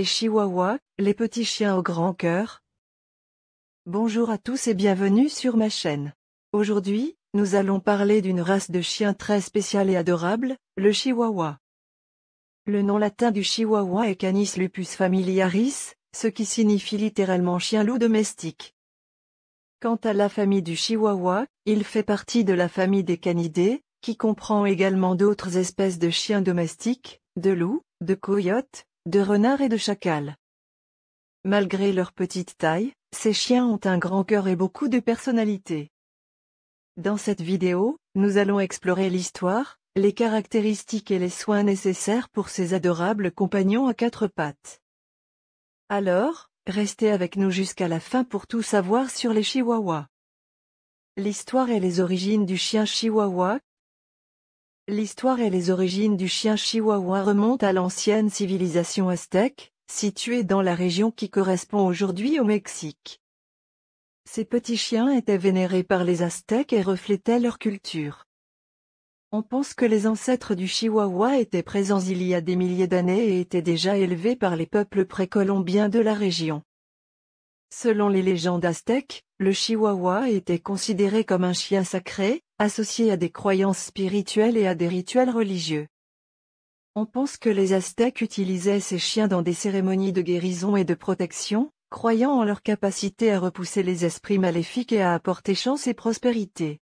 Les chihuahuas, les petits chiens au grand cœur. Bonjour à tous et bienvenue sur ma chaîne. Aujourd'hui, nous allons parler d'une race de chiens très spéciale et adorable, le chihuahua. Le nom latin du chihuahua est Canis lupus familiaris, ce qui signifie littéralement chien-loup domestique. Quant à la famille du chihuahua, il fait partie de la famille des canidés, qui comprend également d'autres espèces de chiens domestiques, de loups, de coyotes, de renards et de chacals. Malgré leur petite taille, ces chiens ont un grand cœur et beaucoup de personnalité. Dans cette vidéo, nous allons explorer l'histoire, les caractéristiques et les soins nécessaires pour ces adorables compagnons à quatre pattes. Alors, restez avec nous jusqu'à la fin pour tout savoir sur les chihuahuas. L'histoire et les origines du chien chihuahua. L'histoire et les origines du chien chihuahua remontent à l'ancienne civilisation aztèque, située dans la région qui correspond aujourd'hui au Mexique. Ces petits chiens étaient vénérés par les Aztèques et reflétaient leur culture. On pense que les ancêtres du chihuahua étaient présents il y a des milliers d'années et étaient déjà élevés par les peuples précolombiens de la région. Selon les légendes aztèques, le chihuahua était considéré comme un chien sacré, associé à des croyances spirituelles et à des rituels religieux. On pense que les Aztèques utilisaient ces chiens dans des cérémonies de guérison et de protection, croyant en leur capacité à repousser les esprits maléfiques et à apporter chance et prospérité.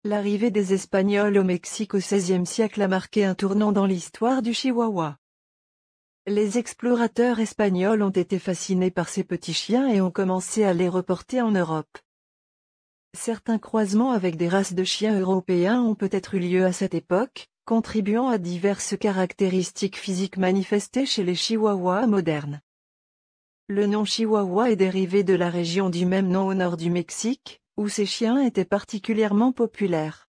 L'arrivée des Espagnols au Mexique au XVIe siècle a marqué un tournant dans l'histoire du chihuahua. Les explorateurs espagnols ont été fascinés par ces petits chiens et ont commencé à les reporter en Europe. Certains croisements avec des races de chiens européens ont peut-être eu lieu à cette époque, contribuant à diverses caractéristiques physiques manifestées chez les chihuahuas modernes. Le nom chihuahua est dérivé de la région du même nom au nord du Mexique, où ces chiens étaient particulièrement populaires.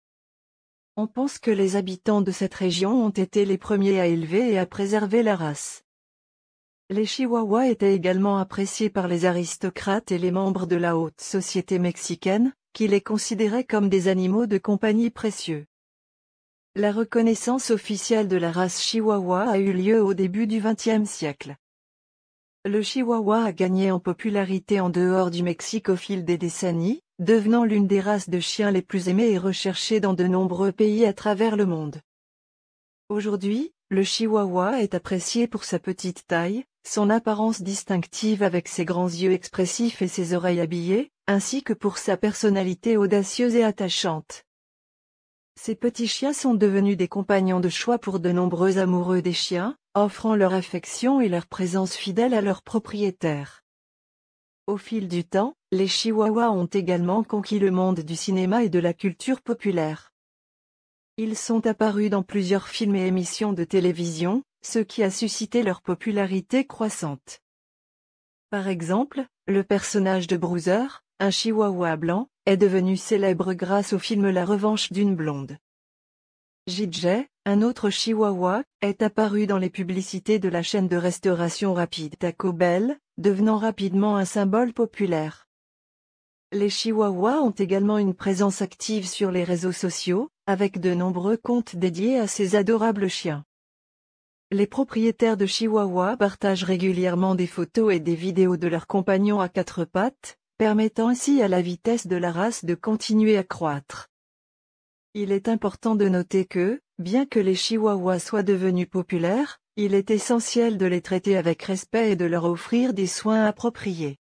On pense que les habitants de cette région ont été les premiers à élever et à préserver la race. Les chihuahuas étaient également appréciés par les aristocrates et les membres de la haute société mexicaine, qui les considéraient comme des animaux de compagnie précieux. La reconnaissance officielle de la race chihuahua a eu lieu au début du XXe siècle. Le chihuahua a gagné en popularité en dehors du Mexique au fil des décennies, devenant l'une des races de chiens les plus aimées et recherchées dans de nombreux pays à travers le monde. Aujourd'hui, le chihuahua est apprécié pour sa petite taille, son apparence distinctive avec ses grands yeux expressifs et ses oreilles habillées, ainsi que pour sa personnalité audacieuse et attachante. Ces petits chiens sont devenus des compagnons de choix pour de nombreux amoureux des chiens, offrant leur affection et leur présence fidèle à leurs propriétaires. Au fil du temps, les chihuahuas ont également conquis le monde du cinéma et de la culture populaire. Ils sont apparus dans plusieurs films et émissions de télévision, ce qui a suscité leur popularité croissante. Par exemple, le personnage de Bruiser, un chihuahua blanc, est devenu célèbre grâce au film La Revanche d'une blonde. JJ, un autre chihuahua, est apparu dans les publicités de la chaîne de restauration rapide Taco Bell, devenant rapidement un symbole populaire. Les chihuahuas ont également une présence active sur les réseaux sociaux, avec de nombreux comptes dédiés à ces adorables chiens. Les propriétaires de chihuahuas partagent régulièrement des photos et des vidéos de leurs compagnons à quatre pattes, permettant ainsi à la vitesse de la race de continuer à croître. Il est important de noter que, bien que les chihuahuas soient devenus populaires, il est essentiel de les traiter avec respect et de leur offrir des soins appropriés.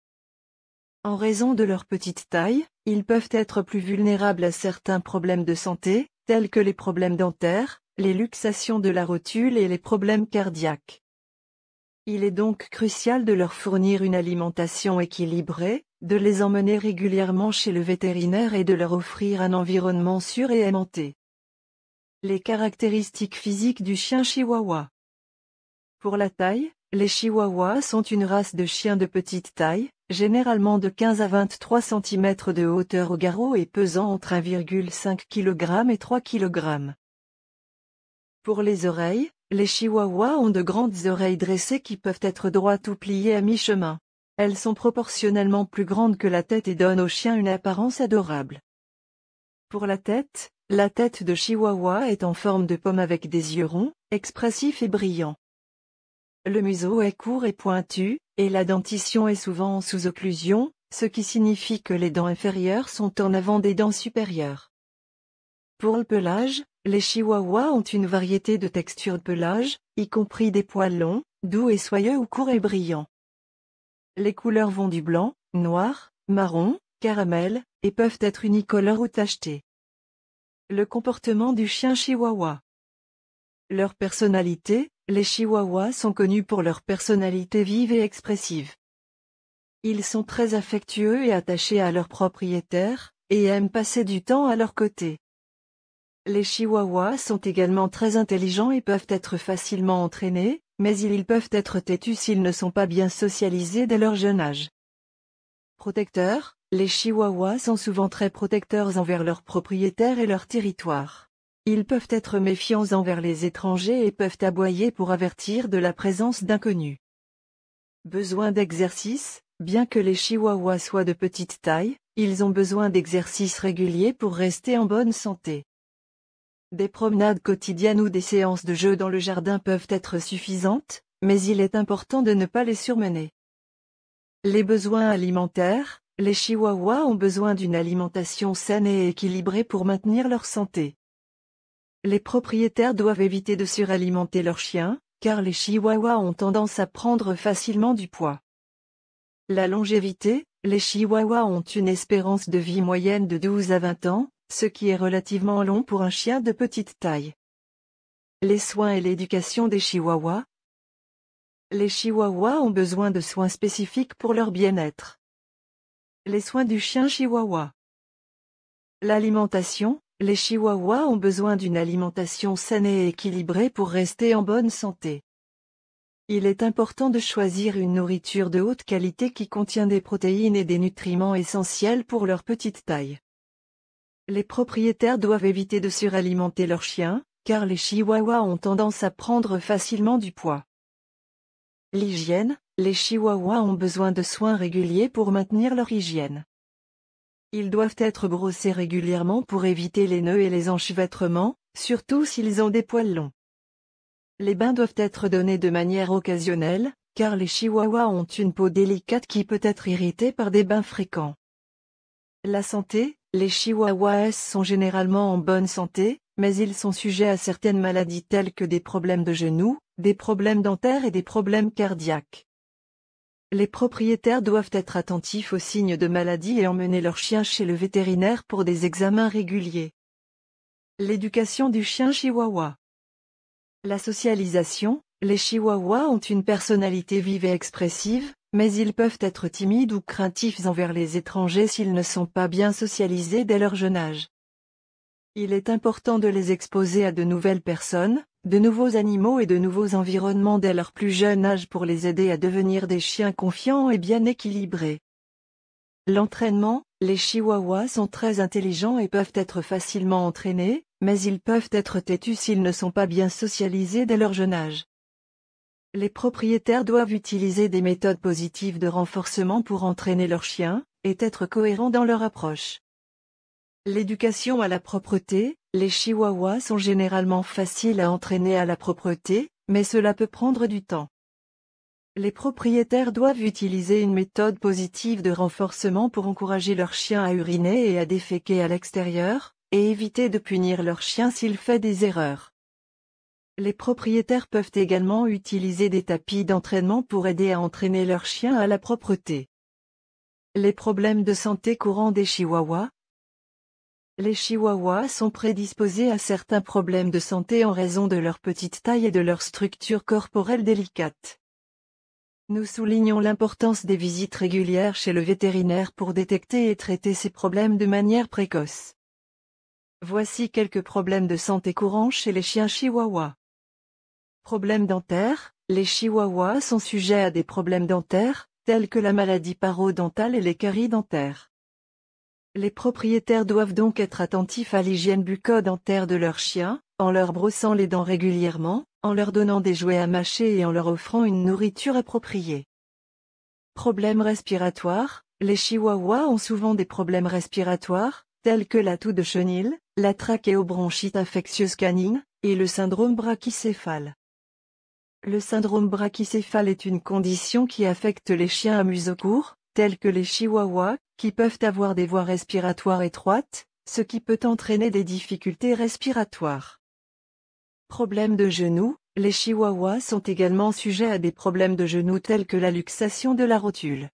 En raison de leur petite taille, ils peuvent être plus vulnérables à certains problèmes de santé, tels que les problèmes dentaires, les luxations de la rotule et les problèmes cardiaques. Il est donc crucial de leur fournir une alimentation équilibrée, de les emmener régulièrement chez le vétérinaire et de leur offrir un environnement sûr et aimanté. Les caractéristiques physiques du chien chihuahua. Pour la taille, les chihuahuas sont une race de chiens de petite taille, généralement de 15 à 23 cm de hauteur au garrot et pesant entre 1,5 kg et 3 kg. Pour les oreilles, les chihuahuas ont de grandes oreilles dressées qui peuvent être droites ou pliées à mi-chemin. Elles sont proportionnellement plus grandes que la tête et donnent au chien une apparence adorable. Pour la tête de chihuahua est en forme de pomme avec des yeux ronds, expressifs et brillants. Le museau est court et pointu, et la dentition est souvent en sous-occlusion, ce qui signifie que les dents inférieures sont en avant des dents supérieures. Pour le pelage, les chihuahuas ont une variété de textures de pelage, y compris des poils longs, doux et soyeux ou courts et brillants. Les couleurs vont du blanc, noir, marron, caramel, et peuvent être unicolores ou tachetées. Le comportement du chien chihuahua. Leur personnalité, les chihuahuas sont connus pour leur personnalité vive et expressive. Ils sont très affectueux et attachés à leurs propriétaires, et aiment passer du temps à leur côté. Les chihuahuas sont également très intelligents et peuvent être facilement entraînés, mais ils peuvent être têtus s'ils ne sont pas bien socialisés dès leur jeune âge. Protecteurs, les chihuahuas sont souvent très protecteurs envers leurs propriétaires et leur territoire. Ils peuvent être méfiants envers les étrangers et peuvent aboyer pour avertir de la présence d'inconnus. Besoin d'exercice. Bien que les chihuahuas soient de petite taille, ils ont besoin d'exercices réguliers pour rester en bonne santé. Des promenades quotidiennes ou des séances de jeu dans le jardin peuvent être suffisantes, mais il est important de ne pas les surmener. Les besoins alimentaires, les chihuahuas ont besoin d'une alimentation saine et équilibrée pour maintenir leur santé. Les propriétaires doivent éviter de suralimenter leurs chiens, car les chihuahuas ont tendance à prendre facilement du poids. La longévité, les chihuahuas ont une espérance de vie moyenne de 12 à 20 ans, ce qui est relativement long pour un chien de petite taille. Les soins et l'éducation des chihuahuas. Les chihuahuas ont besoin de soins spécifiques pour leur bien-être. Les soins du chien chihuahua. L'alimentation, les chihuahuas ont besoin d'une alimentation saine et équilibrée pour rester en bonne santé. Il est important de choisir une nourriture de haute qualité qui contient des protéines et des nutriments essentiels pour leur petite taille. Les propriétaires doivent éviter de suralimenter leurs chiens, car les chihuahuas ont tendance à prendre facilement du poids. L'hygiène, les chihuahuas ont besoin de soins réguliers pour maintenir leur hygiène. Ils doivent être brossés régulièrement pour éviter les nœuds et les enchevêtrements, surtout s'ils ont des poils longs. Les bains doivent être donnés de manière occasionnelle, car les chihuahuas ont une peau délicate qui peut être irritée par des bains fréquents. La santé, les chihuahuas sont généralement en bonne santé, mais ils sont sujets à certaines maladies telles que des problèmes de genoux, des problèmes dentaires et des problèmes cardiaques. Les propriétaires doivent être attentifs aux signes de maladie et emmener leurs chiens chez le vétérinaire pour des examens réguliers. L'éducation du chien chihuahua. La socialisation, les chihuahuas ont une personnalité vive et expressive, mais ils peuvent être timides ou craintifs envers les étrangers s'ils ne sont pas bien socialisés dès leur jeune âge. Il est important de les exposer à de nouvelles personnes, de nouveaux animaux et de nouveaux environnements dès leur plus jeune âge pour les aider à devenir des chiens confiants et bien équilibrés. L'entraînement, les chihuahuas sont très intelligents et peuvent être facilement entraînés, mais ils peuvent être têtus s'ils ne sont pas bien socialisés dès leur jeune âge. Les propriétaires doivent utiliser des méthodes positives de renforcement pour entraîner leurs chiens, et être cohérents dans leur approche. L'éducation à la propreté, les chihuahuas sont généralement faciles à entraîner à la propreté, mais cela peut prendre du temps. Les propriétaires doivent utiliser une méthode positive de renforcement pour encourager leur chien à uriner et à déféquer à l'extérieur, et éviter de punir leur chien s'il fait des erreurs. Les propriétaires peuvent également utiliser des tapis d'entraînement pour aider à entraîner leur chien à la propreté. Les problèmes de santé courants des chihuahuas. Les chihuahuas sont prédisposés à certains problèmes de santé en raison de leur petite taille et de leur structure corporelle délicate. Nous soulignons l'importance des visites régulières chez le vétérinaire pour détecter et traiter ces problèmes de manière précoce. Voici quelques problèmes de santé courants chez les chiens chihuahuas. Problèmes dentaires, les chihuahuas sont sujets à des problèmes dentaires, tels que la maladie parodontale et les caries dentaires. Les propriétaires doivent donc être attentifs à l'hygiène bucco-dentaire de leurs chiens, en leur brossant les dents régulièrement, en leur donnant des jouets à mâcher et en leur offrant une nourriture appropriée. Problèmes respiratoires, les chihuahuas ont souvent des problèmes respiratoires, tels que la toux de chenil, la trachéobronchite infectieuse canine, et le syndrome brachycéphale. Le syndrome brachycéphale est une condition qui affecte les chiens à museau court, tels que les chihuahuas, qui peuvent avoir des voies respiratoires étroites, ce qui peut entraîner des difficultés respiratoires. Problèmes de genoux. Les chihuahuas sont également sujets à des problèmes de genoux tels que la luxation de la rotule.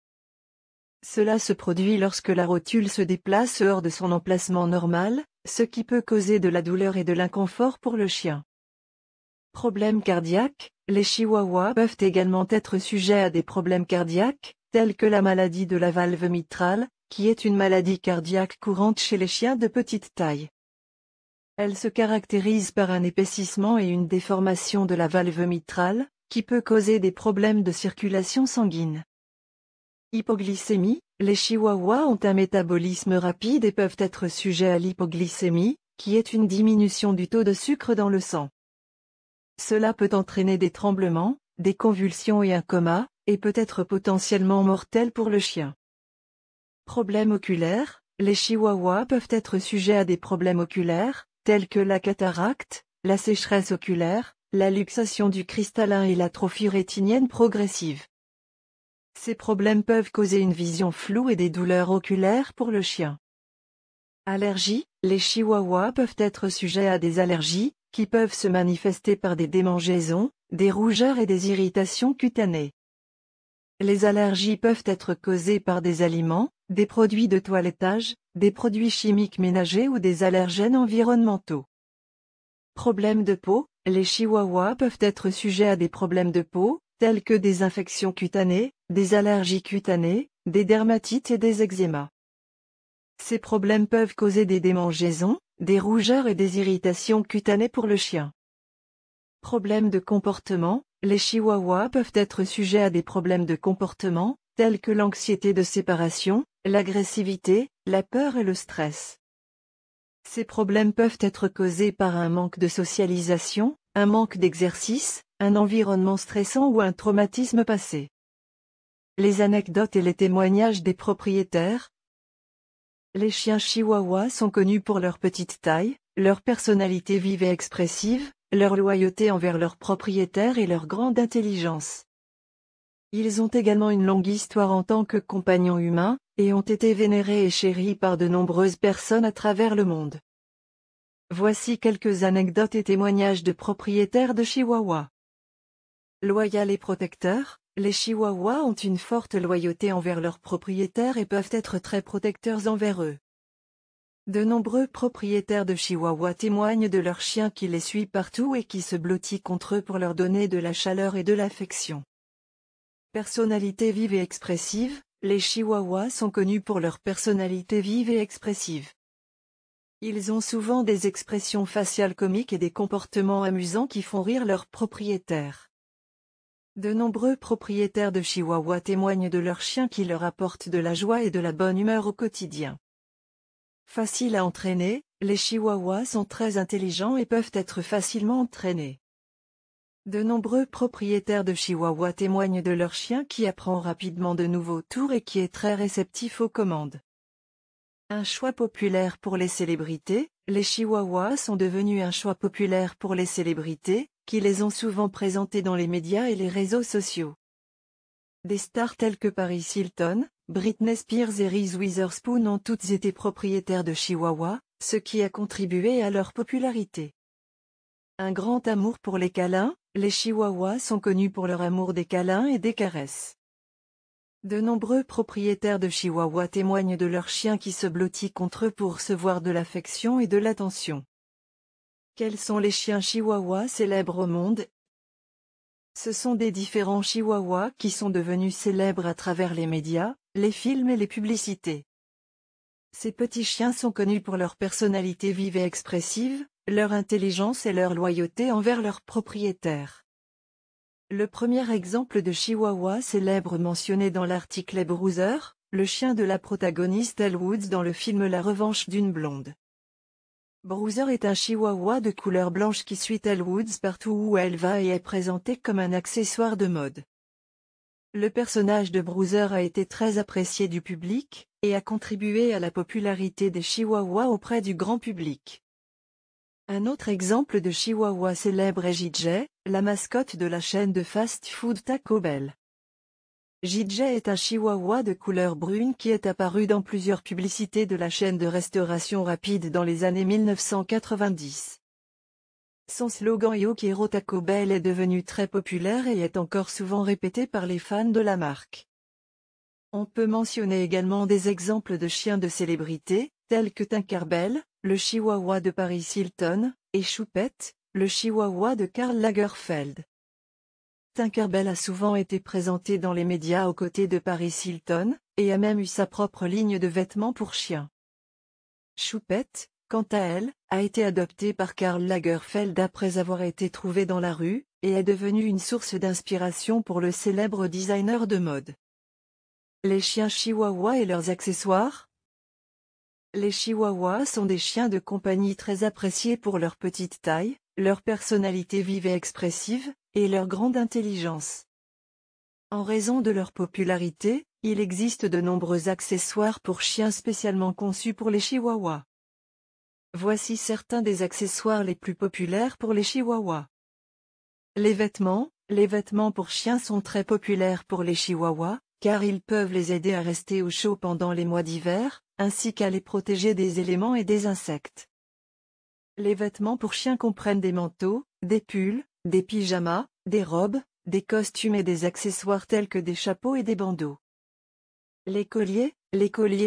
Cela se produit lorsque la rotule se déplace hors de son emplacement normal, ce qui peut causer de la douleur et de l'inconfort pour le chien. Problèmes cardiaques. Les chihuahuas peuvent également être sujets à des problèmes cardiaques, tels que la maladie de la valve mitrale, qui est une maladie cardiaque courante chez les chiens de petite taille. Elle se caractérise par un épaississement et une déformation de la valve mitrale, qui peut causer des problèmes de circulation sanguine. Hypoglycémie. Les chihuahuas ont un métabolisme rapide et peuvent être sujets à l'hypoglycémie, qui est une diminution du taux de sucre dans le sang. Cela peut entraîner des tremblements, des convulsions et un coma, et peut être potentiellement mortel pour le chien. Problèmes oculaires. Les chihuahuas peuvent être sujets à des problèmes oculaires, tels que la cataracte, la sécheresse oculaire, la luxation du cristallin et l'atrophie rétinienne progressive. Ces problèmes peuvent causer une vision floue et des douleurs oculaires pour le chien. Allergies. Les chihuahuas peuvent être sujets à des allergies, qui peuvent se manifester par des démangeaisons, des rougeurs et des irritations cutanées. Les allergies peuvent être causées par des aliments, des produits de toilettage, des produits chimiques ménagers ou des allergènes environnementaux. Problèmes de peau. Les chihuahuas peuvent être sujets à des problèmes de peau, tels que des infections cutanées, des allergies cutanées, des dermatites et des eczémas. Ces problèmes peuvent causer des démangeaisons, des rougeurs et des irritations cutanées pour le chien. Problèmes de comportement. Les chihuahuas peuvent être sujets à des problèmes de comportement, tels que l'anxiété de séparation, l'agressivité, la peur et le stress. Ces problèmes peuvent être causés par un manque de socialisation, un manque d'exercice, un environnement stressant ou un traumatisme passé. Les anecdotes et les témoignages des propriétaires. Les chiens chihuahuas sont connus pour leur petite taille, leur personnalité vive et expressive, leur loyauté envers leurs propriétaires et leur grande intelligence. Ils ont également une longue histoire en tant que compagnons humains, et ont été vénérés et chéris par de nombreuses personnes à travers le monde. Voici quelques anecdotes et témoignages de propriétaires de chihuahuas. Loyal et protecteurs. Les chihuahuas ont une forte loyauté envers leurs propriétaires et peuvent être très protecteurs envers eux. De nombreux propriétaires de chihuahuas témoignent de leurs chiens qui les suivent partout et qui se blottissent contre eux pour leur donner de la chaleur et de l'affection. Personnalité vive et expressive. Les chihuahuas sont connus pour leur personnalité vive et expressive. Ils ont souvent des expressions faciales comiques et des comportements amusants qui font rire leurs propriétaires. De nombreux propriétaires de chihuahuas témoignent de leurs chiens qui leur apportent de la joie et de la bonne humeur au quotidien. Faciles à entraîner, les chihuahuas sont très intelligents et peuvent être facilement entraînés. De nombreux propriétaires de chihuahuas témoignent de leur chien qui apprend rapidement de nouveaux tours et qui est très réceptif aux commandes. Un choix populaire pour les célébrités. Les chihuahuas sont devenus un choix populaire pour les célébrités, qui les ont souvent présentés dans les médias et les réseaux sociaux. Des stars telles que Paris Hilton, Britney Spears et Reese Witherspoon ont toutes été propriétaires de chihuahuas, ce qui a contribué à leur popularité. Un grand amour pour les câlins. Les chihuahuas sont connus pour leur amour des câlins et des caresses. De nombreux propriétaires de chihuahuas témoignent de leurs chiens qui se blottissent contre eux pour recevoir de l'affection et de l'attention. Quels sont les chiens chihuahuas célèbres au monde? Ce sont des différents chihuahuas qui sont devenus célèbres à travers les médias, les films et les publicités. Ces petits chiens sont connus pour leur personnalité vive et expressive, leur intelligence et leur loyauté envers leurs propriétaires. Le premier exemple de chihuahua célèbre mentionné dans l'article est Bruiser, le chien de la protagoniste Elle Woods dans le film La Revanche d'une blonde. Bruiser est un chihuahua de couleur blanche qui suit Elle Woods partout où elle va et est présenté comme un accessoire de mode. Le personnage de Bruiser a été très apprécié du public, et a contribué à la popularité des chihuahuas auprès du grand public. Un autre exemple de chihuahua célèbre est JJ, la mascotte de la chaîne de fast-food Taco Bell. JJ est un chihuahua de couleur brune qui est apparu dans plusieurs publicités de la chaîne de restauration rapide dans les années 1990. Son slogan Yo quiero Taco Bell est devenu très populaire et est encore souvent répété par les fans de la marque. On peut mentionner également des exemples de chiens de célébrités, tels que Tinkerbell, le chihuahua de Paris Hilton, et Choupette, le chihuahua de Karl Lagerfeld. Tinkerbell a souvent été présenté dans les médias aux côtés de Paris Hilton, et a même eu sa propre ligne de vêtements pour chiens. Choupette, quant à elle, a été adoptée par Karl Lagerfeld après avoir été trouvée dans la rue, et est devenue une source d'inspiration pour le célèbre designer de mode. Les chiens chihuahuas et leurs accessoires. Les chihuahuas sont des chiens de compagnie très appréciés pour leur petite taille, leur personnalité vive et expressive, et leur grande intelligence. En raison de leur popularité, il existe de nombreux accessoires pour chiens spécialement conçus pour les chihuahuas. Voici certains des accessoires les plus populaires pour les chihuahuas. Les vêtements pour chiens sont très populaires pour les chihuahuas, car ils peuvent les aider à rester au chaud pendant les mois d'hiver, ainsi qu'à les protéger des éléments et des insectes. Les vêtements pour chiens comprennent des manteaux, des pulls, des pyjamas, des robes, des costumes et des accessoires tels que des chapeaux et des bandeaux. Les colliers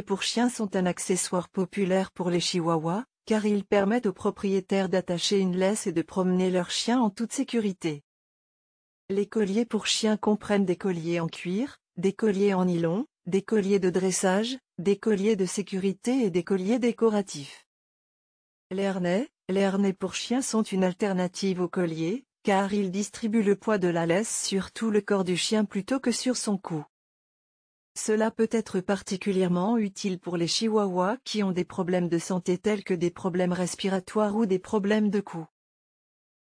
pour chiens sont un accessoire populaire pour les chihuahuas, car ils permettent aux propriétaires d'attacher une laisse et de promener leur chien en toute sécurité. Les colliers pour chiens comprennent des colliers en cuir, des colliers en nylon, des colliers de dressage, des colliers de sécurité et des colliers décoratifs. Les harnais pour chiens sont une alternative aux colliers, car ils distribuent le poids de la laisse sur tout le corps du chien plutôt que sur son cou. Cela peut être particulièrement utile pour les chihuahuas qui ont des problèmes de santé tels que des problèmes respiratoires ou des problèmes de cou.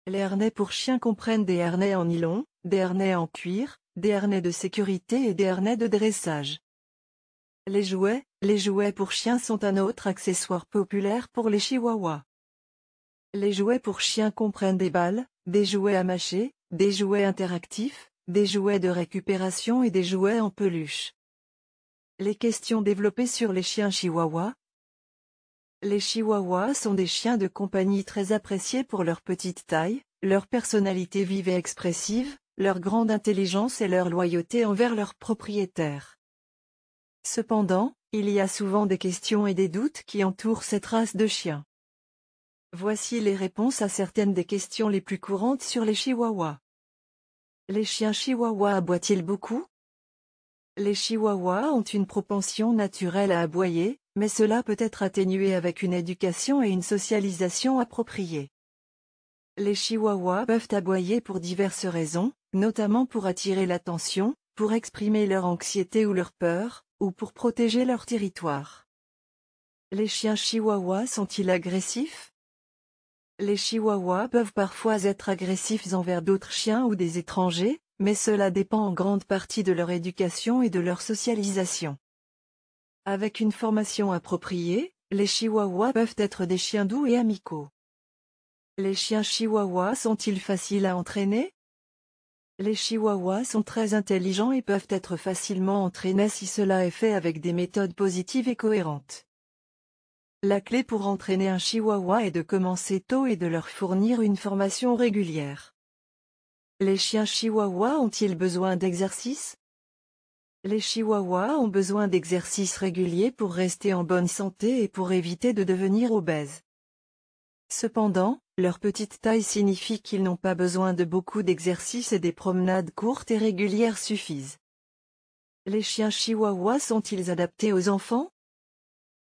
Les harnais pour chiens comprennent des harnais en nylon, des harnais en cuir, des harnais de sécurité et des harnais de dressage. Les jouets pour chiens sont un autre accessoire populaire pour les chihuahuas. Les jouets pour chiens comprennent des balles, des jouets à mâcher, des jouets interactifs, des jouets de récupération et des jouets en peluche. Les questions développées sur les chiens chihuahuas. Les chihuahuas sont des chiens de compagnie très appréciés pour leur petite taille, leur personnalité vive et expressive, leur grande intelligence et leur loyauté envers leurs propriétaires. Cependant, il y a souvent des questions et des doutes qui entourent cette race de chiens. Voici les réponses à certaines des questions les plus courantes sur les chihuahuas. Les chiens chihuahuas aboient-ils beaucoup? Les chihuahuas ont une propension naturelle à aboyer, mais cela peut être atténué avec une éducation et une socialisation appropriées. Les chihuahuas peuvent aboyer pour diverses raisons, notamment pour attirer l'attention, pour exprimer leur anxiété ou leur peur, ou pour protéger leur territoire. Les chiens chihuahuas sont-ils agressifs? Les chihuahuas peuvent parfois être agressifs envers d'autres chiens ou des étrangers, mais cela dépend en grande partie de leur éducation et de leur socialisation. Avec une formation appropriée, les chihuahuas peuvent être des chiens doux et amicaux. Les chiens chihuahuas sont-ils faciles à entraîner? Les chihuahuas sont très intelligents et peuvent être facilement entraînés si cela est fait avec des méthodes positives et cohérentes. La clé pour entraîner un chihuahua est de commencer tôt et de leur fournir une formation régulière. Les chiens chihuahuas ont-ils besoin d'exercice? Les chihuahuas ont besoin d'exercices réguliers pour rester en bonne santé et pour éviter de devenir obèses. Cependant, leur petite taille signifie qu'ils n'ont pas besoin de beaucoup d'exercices et des promenades courtes et régulières suffisent. Les chiens chihuahuas sont-ils adaptés aux enfants?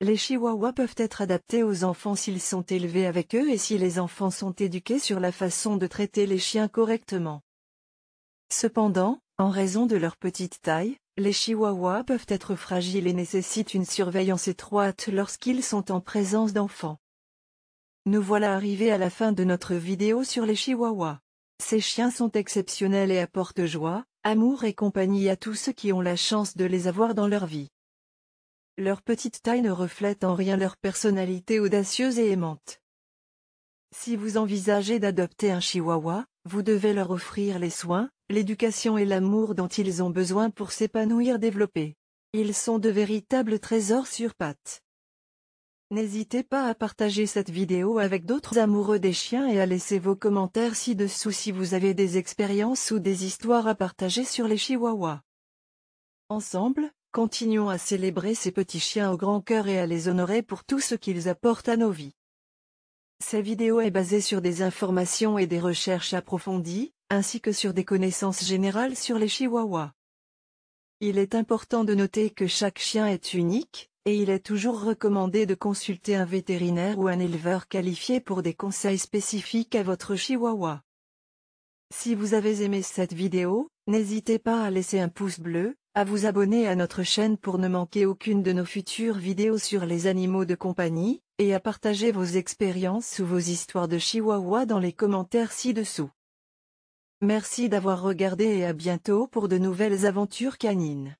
Les chihuahuas peuvent être adaptés aux enfants s'ils sont élevés avec eux et si les enfants sont éduqués sur la façon de traiter les chiens correctement. Cependant, en raison de leur petite taille, les chihuahuas peuvent être fragiles et nécessitent une surveillance étroite lorsqu'ils sont en présence d'enfants. Nous voilà arrivés à la fin de notre vidéo sur les chihuahuas. Ces chiens sont exceptionnels et apportent joie, amour et compagnie à tous ceux qui ont la chance de les avoir dans leur vie. Leur petite taille ne reflète en rien leur personnalité audacieuse et aimante. Si vous envisagez d'adopter un chihuahua, vous devez leur offrir les soins, l'éducation et l'amour dont ils ont besoin pour s'épanouir développer. Ils sont de véritables trésors sur pattes. N'hésitez pas à partager cette vidéo avec d'autres amoureux des chiens et à laisser vos commentaires ci-dessous si vous avez des expériences ou des histoires à partager sur les chihuahuas. Ensemble, continuons à célébrer ces petits chiens au grand cœur et à les honorer pour tout ce qu'ils apportent à nos vies. Cette vidéo est basée sur des informations et des recherches approfondies, ainsi que sur des connaissances générales sur les chihuahuas. Il est important de noter que chaque chien est unique, et il est toujours recommandé de consulter un vétérinaire ou un éleveur qualifié pour des conseils spécifiques à votre chihuahua. Si vous avez aimé cette vidéo, n'hésitez pas à laisser un pouce bleu, à vous abonner à notre chaîne pour ne manquer aucune de nos futures vidéos sur les animaux de compagnie, et à partager vos expériences ou vos histoires de chihuahua dans les commentaires ci-dessous. Merci d'avoir regardé et à bientôt pour de nouvelles aventures canines.